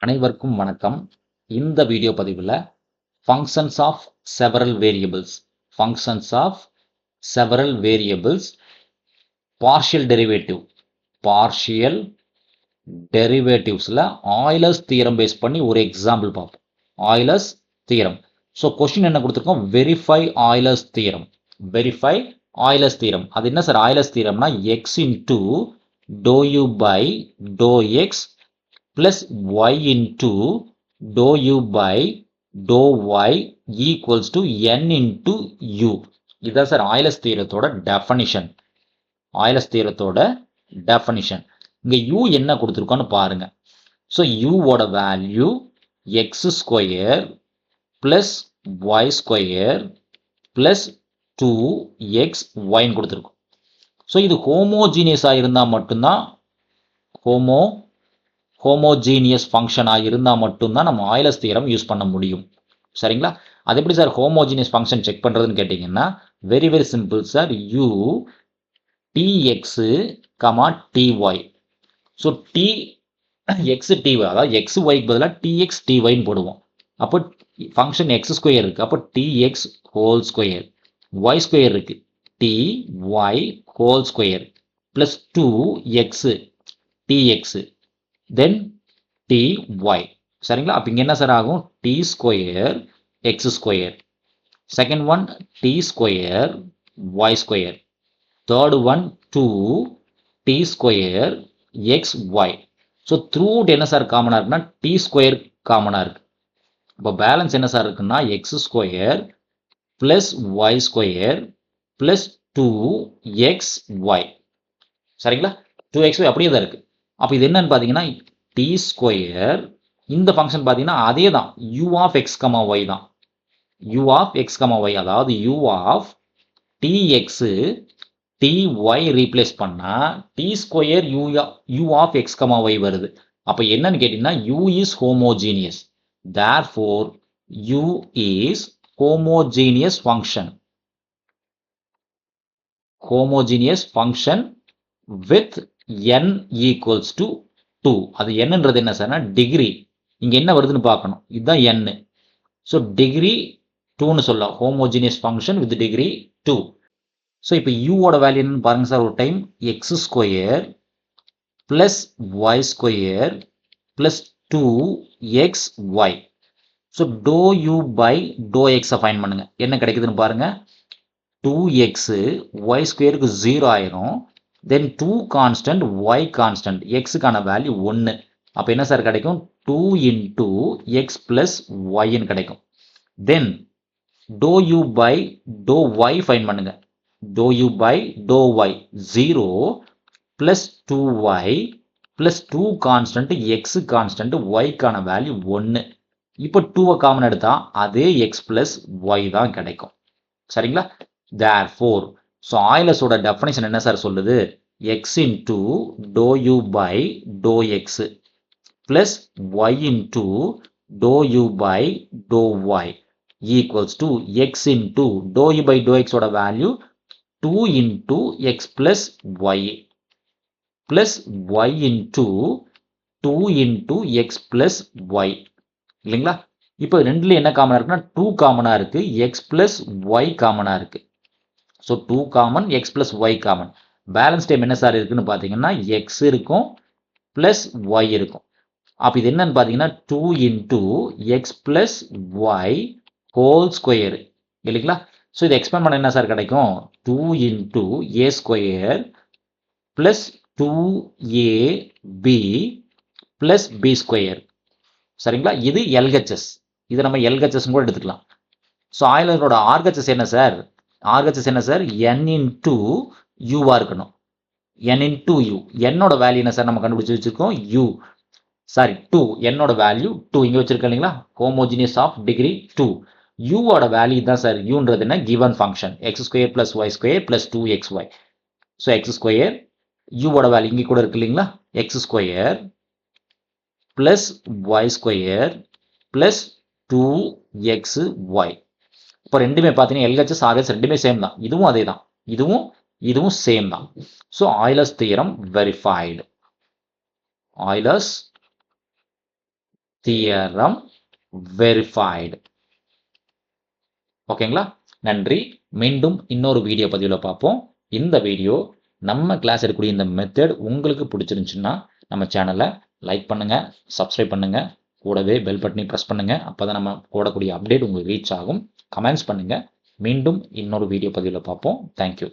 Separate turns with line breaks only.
அனைவருக்கும் வணக்கம். இந்த வீடியோ பதிவில் functions of several variables partial derivatives Euler's theorem base பண்ணி ஒரு எக்ஸாம்பிள் பார்ப்போம். ஆய்லர்ஸ் தியரம். ஸோ கொஸ்டின் என்ன கொடுத்துருக்கோம்? Verify Euler's theorem. அது என்ன சார் ஆய்லர்ஸ் தியரம்னா x into dou u by dou x plus y into dou u by dou y equals to n into u. இதுதான் sir Euler's தியரத்தோட definition. இங்க u என்ன கொடுத்துருக்கோன்னு பாருங்க. ஸோ யூவோட value x square plus y square plus 2xy கொடுத்துருக்கோம். So இது ஹோமோஜீனியஸாக இருந்தால் மட்டும்தான் ஹோமோஜீனியஸ் ஃபங்க்ஷனாக இருந்தால் மட்டும்தான் நம்ம ஆய்லர்ஸ் தியரம் யூஸ் பண்ண முடியும். சரிங்களா? அது எப்படி சார் ஹோமோஜீனியஸ் ஃபங்க்ஷன் செக் பண்ணுறதுன்னு கேட்டிங்கன்னா very simple sir. u tx, ty. So tx ty அதாவது xyக்கு பதிலாக tx tyன்னு போடுவோம். அப்போ ஃபங்க்ஷன் எக்ஸ் ஸ்கொயர் இருக்குது. அப்போ tx whole square. y square இருக்குது. ty whole square plus 2x tx then ty. சரிங்களா? அப்போ இங்கே என்ன சார் ஆகும்? t square x square. Second one t square y square. Third one 2t square x y. So throughout என்ன sir காமனாக இருக்குன்னா t square காமனாக இருக்கு. இப்போ பேலன்ஸ் என்ன சார் இருக்குன்னா x square plus y square plus 2xy. சரிங்களா? 2xy அப்படியே தான் இருக்கு. அப்போ இது என்னன்னு பார்த்தீங்கன்னா டி ஸ்கொயர். இந்த ஃபங்க்ஷன் பார்த்தீங்கன்னா அதே தான் u of x comma y தான். u of x comma y அதாவது u of tx ty replace பண்ணா t square u of x comma y வருது. அப்போ என்னன்னு கேட்டீங்கன்னா u is homogeneous. therefore u is homogeneous function with n equals to 2. அது என்னன்றது என்ன சார்னா டிகிரி. இங்க என்ன வருதுன்னு பார்க்கணும். இதுதான் n. ஸோ டிகிரி 2ன்னு சொல்லலாம். homogeneous function with degree 2. So இப்போ யூவோட வேல்யூ என்னன்னு பாருங்க சார் ஒரு time. X square plus y square plus 2xy. So doh u by doh எக்ஸை ஃபைன் பண்ணுங்க. என்ன கிடைக்குதுன்னு பாருங்க. 2x ஒய் ஸ்கொயருக்கு 0 ஆயிரும். Then 2 constant y constant. எக்ஸுக்கான வேல்யூ 1. அப்போ என்ன சார் கிடைக்கும்? 2 into x plus yன்னு கிடைக்கும். Then dou u by to y find பண்ணுங்க. Dou u by to y 0 plus 2y plus 2 constant x constant ஒய்க்கான வேல்யூ 1. இப்போ 2வை காமன் எடுத்தா அதே எக்ஸ் பிளஸ் ஒய் தான் கிடைக்கும். சரிங்களா? therefore ஸோ ஆய்லர்ஸோட டெஃபனிஷன் என்ன சார் சொல்லுது? X into doh u by doh x plus y into doh u by to y equals to x into doh u by doh எக்ஸோட value 2 into x plus y plus y into 2 into x plus y. இல்லைங்களா? இப்போ ரெண்டுல என்ன காமனா இருக்குன்னா 2 காமனா இருக்கு, x plus y காமனா இருக்கு. So 2 common x plus y common. Balance time என்ன சார் இருக்குன்னு பார்த்தீங்கன்னா x இருக்கும் பிளஸ் y இருக்கும். அப்போ இது என்னன்னு பார்த்தீங்கன்னா 2 into x plus y whole square. இல்லைங்களா? ஸோ இதை எக்ஸ்பேண்ட் பண்ண என்ன சார் கிடைக்கும்? 2 into a square plus 2ab plus b square. சரிங்களா? இது எல்ஹெச்எஸ். இதை நம்ம எல்ஹெச்எஸ் கூட எடுத்துக்கலாம். ஸோ ஆய்லரோட ஆர்ஹெச்எஸ் என்ன சார்? n into யூவா இருக்கணும். n into u. என்னோட வேல்யூ என்ன சார் நம்ம கண்டுபிடிச்சு வச்சிருக்கோம்? u. சாரி 2. என்னோட வேல்யூ 2 இங்கே வச்சிருக்கேன் இல்லைங்களா? Homogeneous of degree 2. யூவோட வேல்யூ தான் சார். யூன்றது என்ன? Given function x square plus y square plus 2xy. So x square யூவோட வேல்யூ இங்கே கூட இருக்கு இல்லைங்களா? X square plus y square plus 2xy. இப்போ ரெண்டுமே பார்த்தீங்கன்னா எல்ஹெச்எஸ் ஆர்ஹெச் ரெண்டுமே சேம் தான். இதுவும் அதே தான். இதுவும் சேம் தான். So Euler's theorem verified. Euler's theorem verified. ஓகேங்களா? நன்றி. மீண்டும் இன்னொரு வீடியோ பதிவில் பார்ப்போம். இந்த வீடியோ நம்ம கிளாஸ் எடுக்கக்கூடிய இந்த மெத்தட் உங்களுக்கு பிடிச்சிருந்துச்சுன்னா நம்ம சேனலை லைக் பண்ணுங்க, சப்ஸ்கிரைப் பண்ணுங்க, கூடவே பெல் பட்டனை ப்ரெஸ் பண்ணுங்க. அப்பதான் நம்ம போடக்கூடிய அப்டேட் உங்களுக்கு ரீச் ஆகும். கமெண்ட்ஸ் பண்ணுங்க. மீண்டும் இன்னொரு வீடியோ பதிவில் பார்ப்போம். தேங்க்யூ.